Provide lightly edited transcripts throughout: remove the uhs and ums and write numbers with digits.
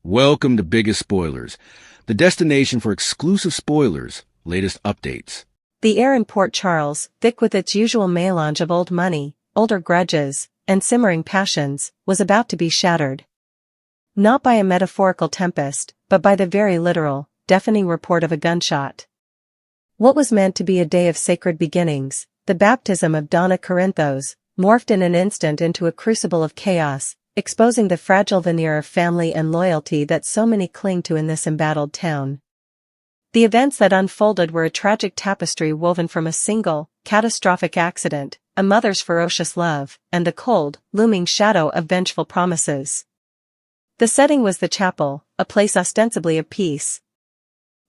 Welcome to Biggest Spoilars, the destination for exclusive spoilers, latest updates. The air in Port Charles, thick with its usual melange of old money, older grudges, and simmering passions, was about to be shattered. Not by a metaphorical tempest, but by the very literal, deafening report of a gunshot. What was meant to be a day of sacred beginnings, the baptism of Donna Corinthos, morphed in an instant into a crucible of chaos, exposing the fragile veneer of family and loyalty that so many cling to in this embattled town. The events that unfolded were a tragic tapestry woven from a single, catastrophic accident, a mother's ferocious love, and the cold, looming shadow of vengeful promises. The setting was the chapel, a place ostensibly of peace.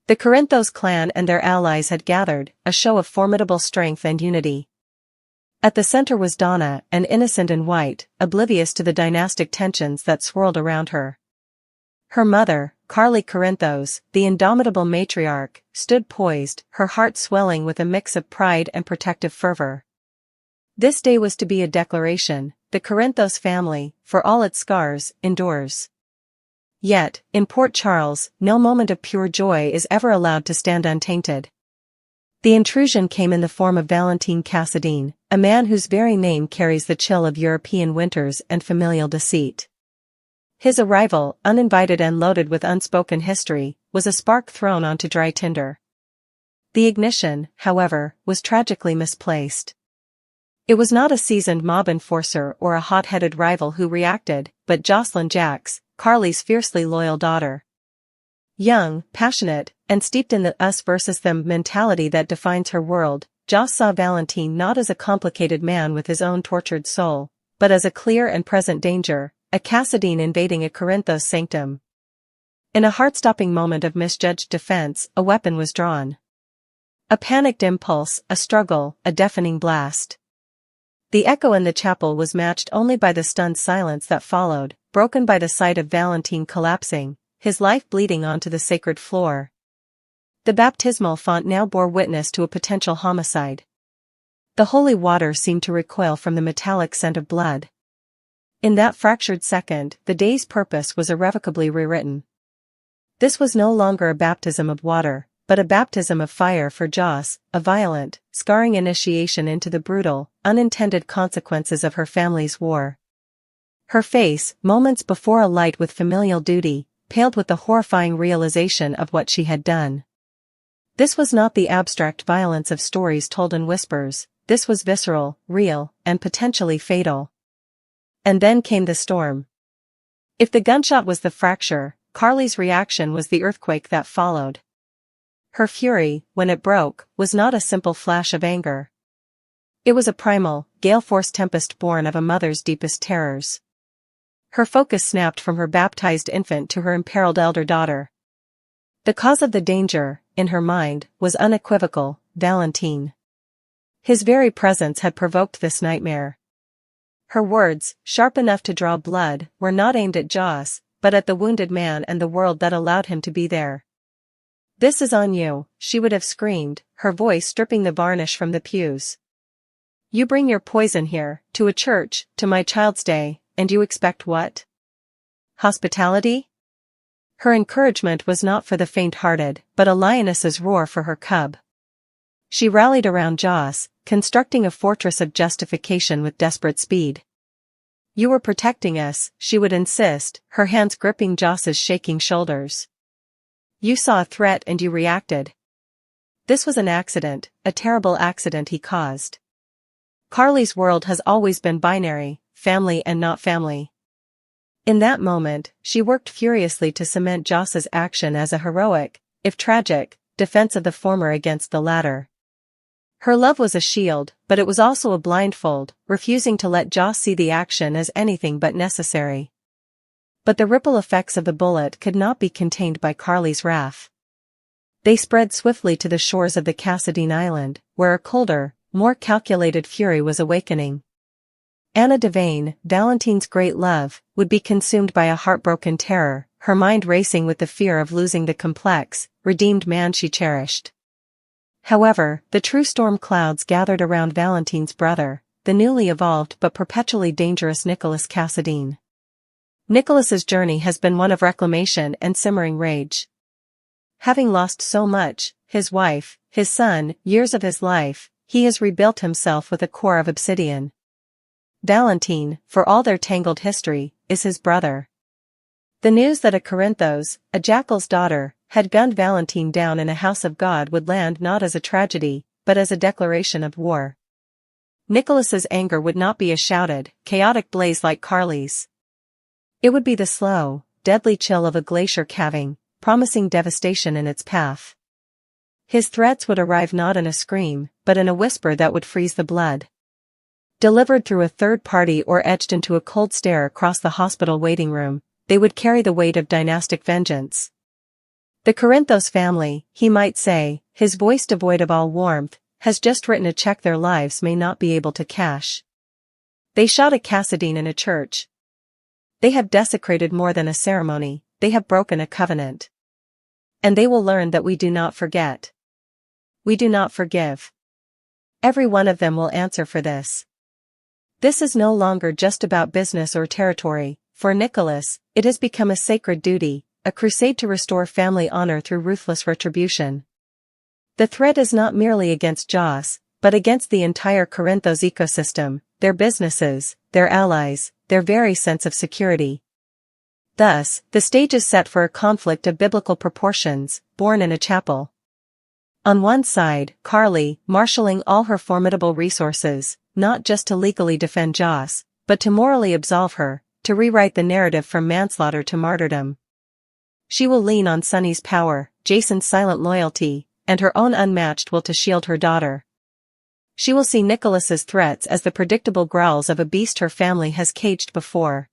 The Corinthos clan and their allies had gathered, a show of formidable strength and unity. At the center was Donna, an innocent and white, oblivious to the dynastic tensions that swirled around her. Her mother, Carly Corinthos, the indomitable matriarch, stood poised, her heart swelling with a mix of pride and protective fervor. This day was to be a declaration: the Corinthos family, for all its scars, endures. Yet, in Port Charles, no moment of pure joy is ever allowed to stand untainted. The intrusion came in the form of Valentin Cassadine, a man whose very name carries the chill of European winters and familial deceit. His arrival, uninvited and loaded with unspoken history, was a spark thrown onto dry tinder. The ignition, however, was tragically misplaced. It was not a seasoned mob enforcer or a hot-headed rival who reacted, but Josslyn Jax, Carly's fiercely loyal daughter. Young, passionate, and steeped in the us versus them mentality that defines her world, Joss saw Valentin not as a complicated man with his own tortured soul, but as a clear and present danger, a Cassadine invading a Corinthos sanctum. In a heart-stopping moment of misjudged defense, a weapon was drawn. A panicked impulse, a struggle, a deafening blast. The echo in the chapel was matched only by the stunned silence that followed, broken by the sight of Valentin collapsing, his life bleeding onto the sacred floor. The baptismal font now bore witness to a potential homicide. The holy water seemed to recoil from the metallic scent of blood. In that fractured second, the day's purpose was irrevocably rewritten. This was no longer a baptism of water, but a baptism of fire for Joss, a violent, scarring initiation into the brutal, unintended consequences of her family's war. Her face, moments before alight with familial duty, paled with the horrifying realization of what she had done. This was not the abstract violence of stories told in whispers, this was visceral, real, and potentially fatal. And then came the storm. If the gunshot was the fracture, Carly's reaction was the earthquake that followed. Her fury, when it broke, was not a simple flash of anger. It was a primal, gale-force tempest born of a mother's deepest terrors. Her focus snapped from her baptized infant to her imperiled elder daughter. The cause of the danger, in her mind, was unequivocal: Valentin. His very presence had provoked this nightmare. Her words, sharp enough to draw blood, were not aimed at Joss, but at the wounded man and the world that allowed him to be there. "This is on you," she would have screamed, her voice stripping the varnish from the pews. "You bring your poison here, to a church, to my child's day, and you expect what? Hospitality?" Her encouragement was not for the faint-hearted, but a lioness's roar for her cub. She rallied around Joss, constructing a fortress of justification with desperate speed. "You were protecting us," she would insist, her hands gripping Joss's shaking shoulders. "You saw a threat and you reacted. This was an accident, a terrible accident he caused." Carly's world has always been binary, family and not family. In that moment, she worked furiously to cement Joss's action as a heroic, if tragic, defense of the former against the latter. Her love was a shield, but it was also a blindfold, refusing to let Joss see the action as anything but necessary. But the ripple effects of the bullet could not be contained by Carly's wrath. They spread swiftly to the shores of the Cassadine Island, where a colder, more calculated fury was awakening. Anna Devane, Valentin's great love, would be consumed by a heartbroken terror, her mind racing with the fear of losing the complex, redeemed man she cherished. However, the true storm clouds gathered around Valentin's brother, the newly evolved but perpetually dangerous Nicholas Cassadine. Nicholas's journey has been one of reclamation and simmering rage. Having lost so much, his wife, his son, years of his life, he has rebuilt himself with a core of obsidian. Valentin, for all their tangled history, is his brother. The news that a Corinthos, a jackal's daughter, had gunned Valentin down in a house of God would land not as a tragedy, but as a declaration of war. Nicholas's anger would not be a shouted, chaotic blaze like Carly's. It would be the slow, deadly chill of a glacier calving, promising devastation in its path. His threats would arrive not in a scream, but in a whisper that would freeze the blood. Delivered through a third party or etched into a cold stare across the hospital waiting room, they would carry the weight of dynastic vengeance. The Corinthos family, he might say, his voice devoid of all warmth, has just written a check their lives may not be able to cash. They shot a Cassadine in a church. They have desecrated more than a ceremony, they have broken a covenant. And they will learn that we do not forget. We do not forgive. Every one of them will answer for this. This is no longer just about business or territory. For Nicholas, it has become a sacred duty, a crusade to restore family honor through ruthless retribution. The threat is not merely against Joss, but against the entire Corinthos ecosystem, their businesses, their allies, their very sense of security. Thus, the stage is set for a conflict of biblical proportions, born in a chapel. On one side, Carly, marshalling all her formidable resources, not just to legally defend Joss, but to morally absolve her, to rewrite the narrative from manslaughter to martyrdom. She will lean on Sonny's power, Jason's silent loyalty, and her own unmatched will to shield her daughter. She will see Nicholas's threats as the predictable growls of a beast her family has caged before.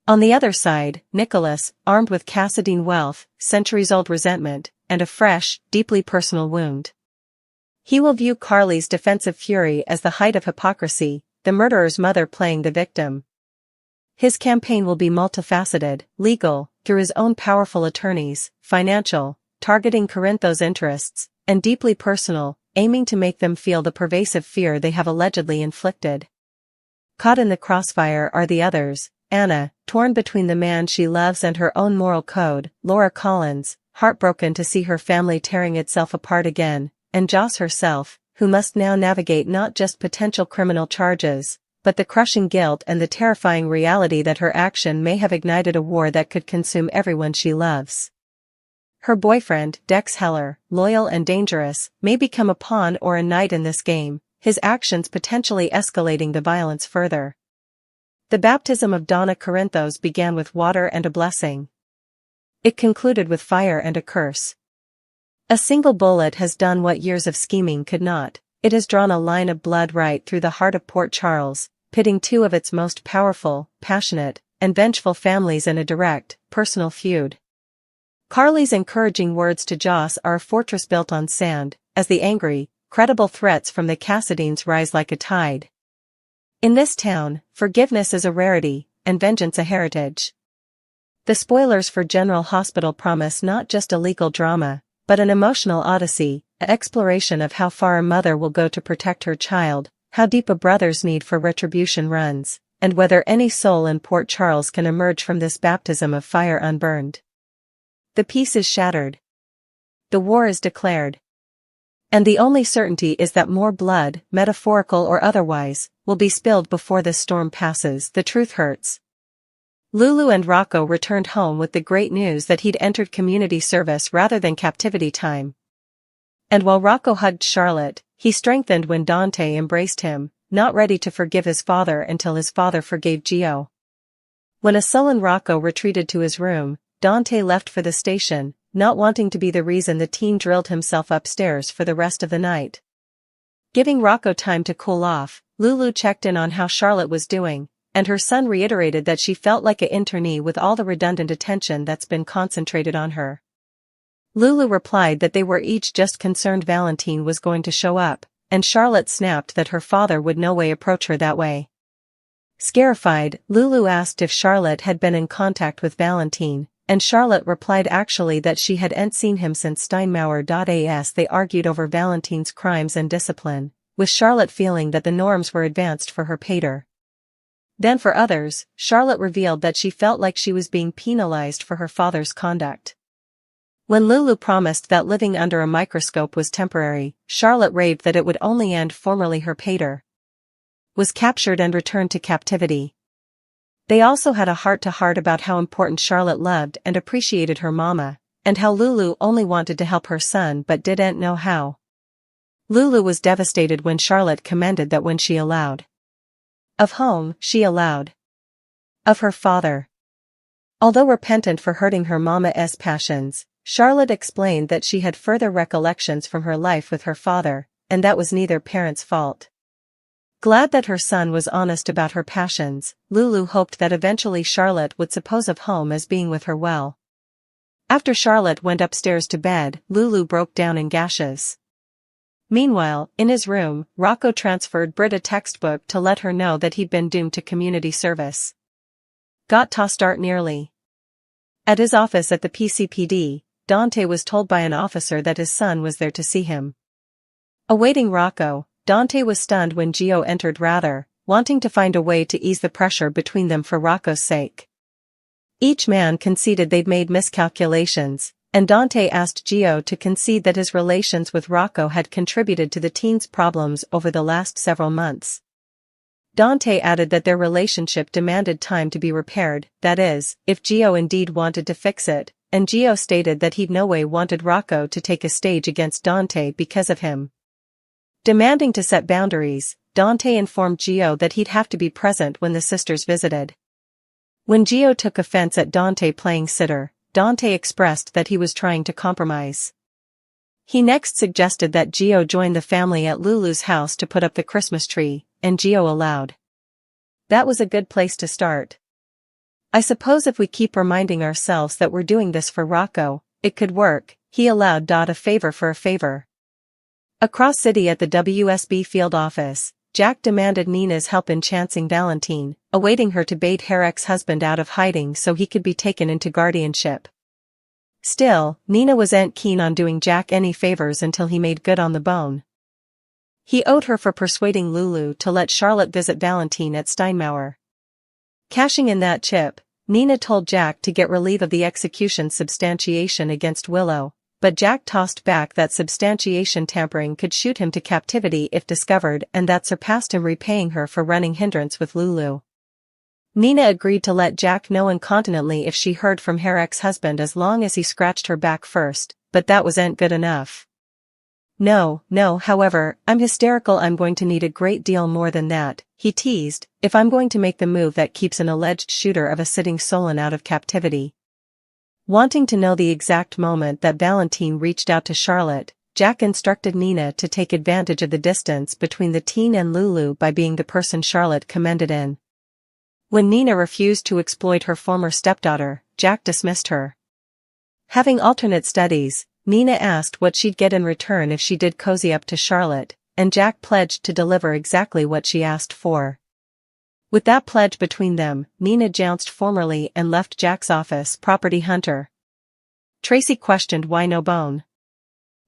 On the other side, Nicholas, armed with Cassadine wealth, centuries-old resentment, and a fresh, deeply personal wound. He will view Carly's defensive fury as the height of hypocrisy, the murderer's mother playing the victim. His campaign will be multifaceted, legal, through his own powerful attorneys, financial, targeting Corinthos' interests, and deeply personal, aiming to make them feel the pervasive fear they have allegedly inflicted. Caught in the crossfire are the others, Anna, torn between the man she loves and her own moral code, Laura Collins, heartbroken to see her family tearing itself apart again, and Joss herself, who must now navigate not just potential criminal charges, but the crushing guilt and the terrifying reality that her action may have ignited a war that could consume everyone she loves. Her boyfriend, Dex Heller, loyal and dangerous, may become a pawn or a knight in this game, his actions potentially escalating the violence further. The baptism of Donna Corinthos began with water and a blessing. It concluded with fire and a curse. A single bullet has done what years of scheming could not. It has drawn a line of blood right through the heart of Port Charles, pitting two of its most powerful, passionate, and vengeful families in a direct, personal feud. Carly's encouraging words to Joss are a fortress built on sand, as the angry, credible threats from the Cassadines rise like a tide. In this town, forgiveness is a rarity, and vengeance a heritage. The spoilers for General Hospital promise not just a legal drama, but an emotional odyssey, an exploration of how far a mother will go to protect her child, how deep a brother's need for retribution runs, and whether any soul in Port Charles can emerge from this baptism of fire unburned. The peace is shattered. The war is declared. And the only certainty is that more blood, metaphorical or otherwise, will be spilled before this storm passes. The truth hurts. Lulu and Rocco returned home with the great news that he'd entered community service rather than captivity time. And while Rocco hugged Charlotte, he strengthened when Dante embraced him, not ready to forgive his father until his father forgave Gio. When a sullen Rocco retreated to his room, Dante left for the station, not wanting to be the reason the teen drilled himself upstairs for the rest of the night. Giving Rocco time to cool off, Lulu checked in on how Charlotte was doing, and her son reiterated that she felt like an internee with all the redundant attention that's been concentrated on her. Lulu replied that they were each just concerned Valentin was going to show up, and Charlotte snapped that her father would no way approach her that way. Scarified, Lulu asked if Charlotte had been in contact with Valentin, and Charlotte replied actually that she hadn't seen him since Steinmauer.as. They argued over Valentin's crimes and discipline, with Charlotte feeling that the norms were advanced for her pater. Then for others, Charlotte revealed that she felt like she was being penalized for her father's conduct. When Lulu promised that living under a microscope was temporary, Charlotte raved that it would only end. Formerly her pater was captured and returned to captivity. They also had a heart-to-heart about how important Charlotte loved and appreciated her mama, and how Lulu only wanted to help her son but didn't know how. Lulu was devastated when Charlotte commended that when she allowed of home, she allowed of her father. Although repentant for hurting her mama's passions, Charlotte explained that she had further recollections from her life with her father, and that was neither parent's fault. Glad that her son was honest about her passions, Lulu hoped that eventually Charlotte would suppose of home as being with her well. After Charlotte went upstairs to bed, Lulu broke down in gashes. Meanwhile, in his room, Rocco transferred Britt a textbook to let her know that he'd been doomed to community service. Got to start nearly. At his office at the PCPD, Dante was told by an officer that his son was there to see him. Awaiting Rocco, Dante was stunned when Gio entered, rather wanting to find a way to ease the pressure between them for Rocco's sake. Each man conceded they'd made miscalculations, and Dante asked Gio to concede that his relations with Rocco had contributed to the teen's problems over the last several months. Dante added that their relationship demanded time to be repaired, that is, if Gio indeed wanted to fix it, and Gio stated that he'd no way wanted Rocco to take a stage against Dante because of him. Demanding to set boundaries, Dante informed Gio that he'd have to be present when the sisters visited. When Gio took offense at Dante playing sitter, Dante expressed that he was trying to compromise. He next suggested that Gio join the family at Lulu's house to put up the Christmas tree, and Gio allowed. That was a good place to start. I suppose if we keep reminding ourselves that we're doing this for Rocco, it could work, he allowed. A favor for a favor. Across city at the WSB field office, Jack demanded Nina's help in chancing Valentin, awaiting her to bait her ex-husband out of hiding so he could be taken into guardianship. Still, Nina wasn't keen on doing Jack any favors until he made good on the bone he owed her for persuading Lulu to let Charlotte visit Valentin at Steinmauer. Cashing in that chip, Nina told Jack to get relief of the execution substantiation against Willow, but Jack tossed back that substantiation tampering could shoot him to captivity if discovered, and that surpassed him repaying her for running hindrance with Lulu. Nina agreed to let Jack know incontinently if she heard from her ex-husband as long as he scratched her back first, but that wasn't good enough. No, however, I'm hysterical. I'm going to need a great deal more than that, he teased, if I'm going to make the move that keeps an alleged shooter of a sitting Solon out of captivity. Wanting to know the exact moment that Valentin reached out to Charlotte, Jack instructed Nina to take advantage of the distance between the teen and Lulu by being the person Charlotte commended in. When Nina refused to exploit her former stepdaughter, Jack dismissed her. Having alternate studies, Nina asked what she'd get in return if she did cozy up to Charlotte, and Jack pledged to deliver exactly what she asked for. With that pledge between them, Nina jounced formally and left Jack's office. Property hunter Tracy questioned why no bone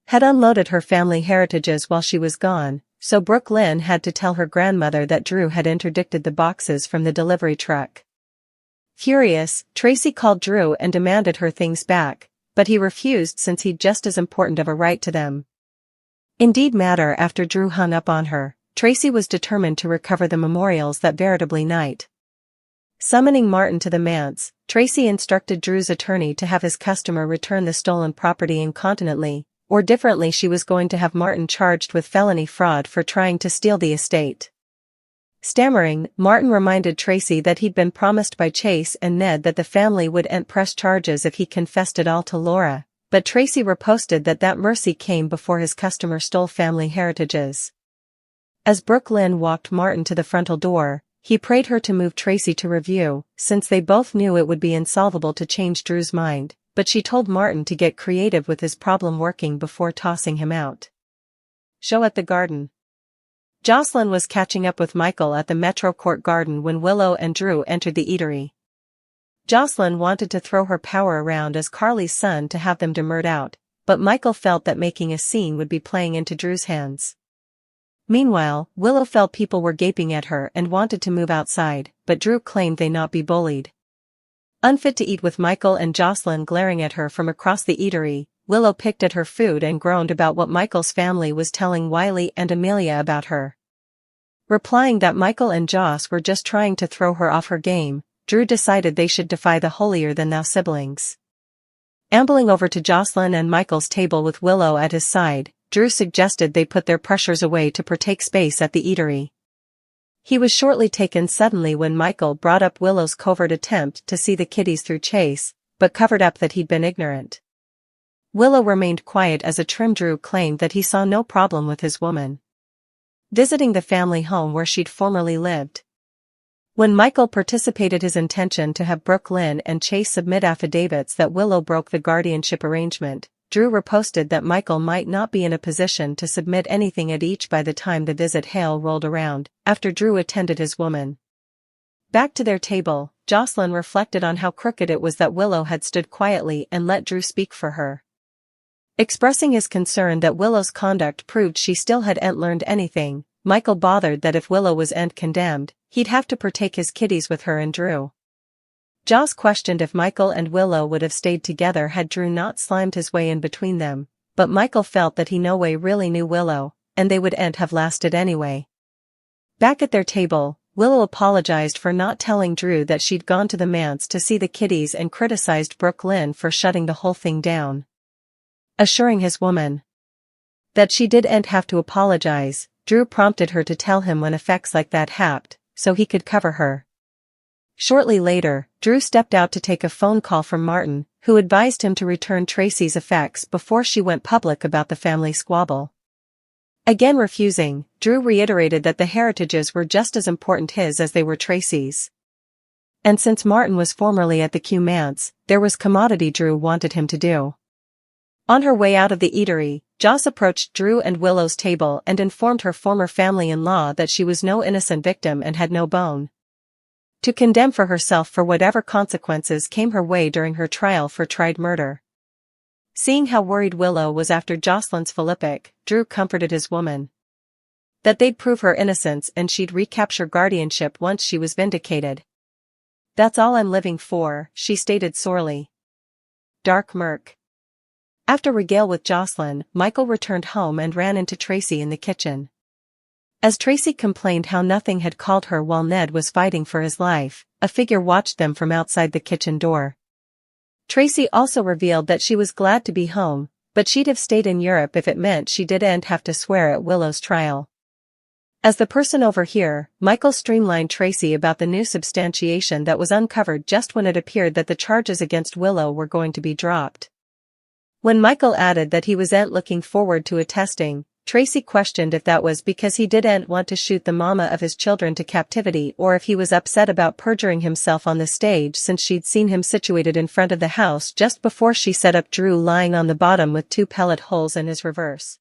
had unloaded her family heritages while she was gone, so Brooklyn had to tell her grandmother that Drew had interdicted the boxes from the delivery truck. Furious, Tracy called Drew and demanded her things back, but he refused since he'd just as important of a right to them. Indeed matter. After Drew hung up on her, Tracy was determined to recover the memorials that veritably night. Summoning Martin to the manse, Tracy instructed Drew's attorney to have his customer return the stolen property incontinently, or differently she was going to have Martin charged with felony fraud for trying to steal the estate. Stammering, Martin reminded Tracy that he'd been promised by Chase and Ned that the family wouldn't press charges if he confessed it all to Laura, but Tracy riposted that mercy came before his customer stole family heritages. As Brooklyn walked Martin to the frontal door, he prayed her to move Tracy to review, since they both knew it would be insolvable to change Drew's mind, but she told Martin to get creative with his problem working before tossing him out. Show at the garden. Josslyn was catching up with Michael at the Metro Court Garden when Willow and Drew entered the eatery. Josslyn wanted to throw her power around as Carly's son to have them demurred out, but Michael felt that making a scene would be playing into Drew's hands. Meanwhile, Willow felt people were gaping at her and wanted to move outside, but Drew claimed they not be bullied. Unfit to eat with Michael and Josslyn glaring at her from across the eatery, Willow picked at her food and groaned about what Michael's family was telling Wiley and Amelia about her. Replying that Michael and Joss were just trying to throw her off her game, Drew decided they should defy the holier-than-thou siblings. Ambling over to Josslyn and Michael's table with Willow at his side, Drew suggested they put their pressures away to partake space at the eatery. He was shortly taken suddenly when Michael brought up Willow's covert attempt to see the kiddies through Chase, but covered up that he'd been ignorant. Willow remained quiet as a trim Drew claimed that he saw no problem with his woman visiting the family home where she'd formerly lived. When Michael participated his intention to have Brooklyn and Chase submit affidavits that Willow broke the guardianship arrangement, Drew reposted that Michael might not be in a position to submit anything at each by the time the visit hail rolled around, after Drew attended his woman. Back to their table, Josslyn reflected on how crooked it was that Willow had stood quietly and let Drew speak for her. Expressing his concern that Willow's conduct proved she still hadn't learned anything, Michael bothered that if Willow was condemned, he'd have to partake his kiddies with her and Drew. Joss questioned if Michael and Willow would have stayed together had Drew not slimed his way in between them, but Michael felt that he no way really knew Willow, and they wouldn't have lasted anyway. Back at their table, Willow apologized for not telling Drew that she'd gone to the manse to see the kiddies and criticized Brooklyn for shutting the whole thing down. Assuring his woman that she didn't have to apologize, Drew prompted her to tell him when effects like that happened, so he could cover her. Shortly later, Drew stepped out to take a phone call from Martin, who advised him to return Tracy's effects before she went public about the family squabble. Again refusing, Drew reiterated that the heritages were just as important his as they were Tracy's. And since Martin was formerly at the Q manse, there was commodity Drew wanted him to do. On her way out of the eatery, Joss approached Drew and Willow's table and informed her former family-in-law that she was no innocent victim and had no bone to condemn for herself for whatever consequences came her way during her trial for tried murder. Seeing how worried Willow was after Josslyn's philippic, Drew comforted his woman that they'd prove her innocence and she'd recapture guardianship once she was vindicated. "That's all I'm living for," she stated sorely. Dark murk. After regale with Josslyn, Michael returned home and ran into Tracy in the kitchen. As Tracy complained how nothing had called her while Ned was fighting for his life, a figure watched them from outside the kitchen door. Tracy also revealed that she was glad to be home, but she'd have stayed in Europe if it meant she didn't have to swear at Willow's trial. As the person over here, Michael streamlined Tracy about the new substantiation that was uncovered just when it appeared that the charges against Willow were going to be dropped. When Michael added that he wasn't looking forward to attesting, Tracy questioned if that was because he didn't want to shoot the mama of his children to captivity or if he was upset about perjuring himself on the stage since she'd seen him situated in front of the house just before she set up Drew lying on the bottom with 2 pellet holes in his reverse.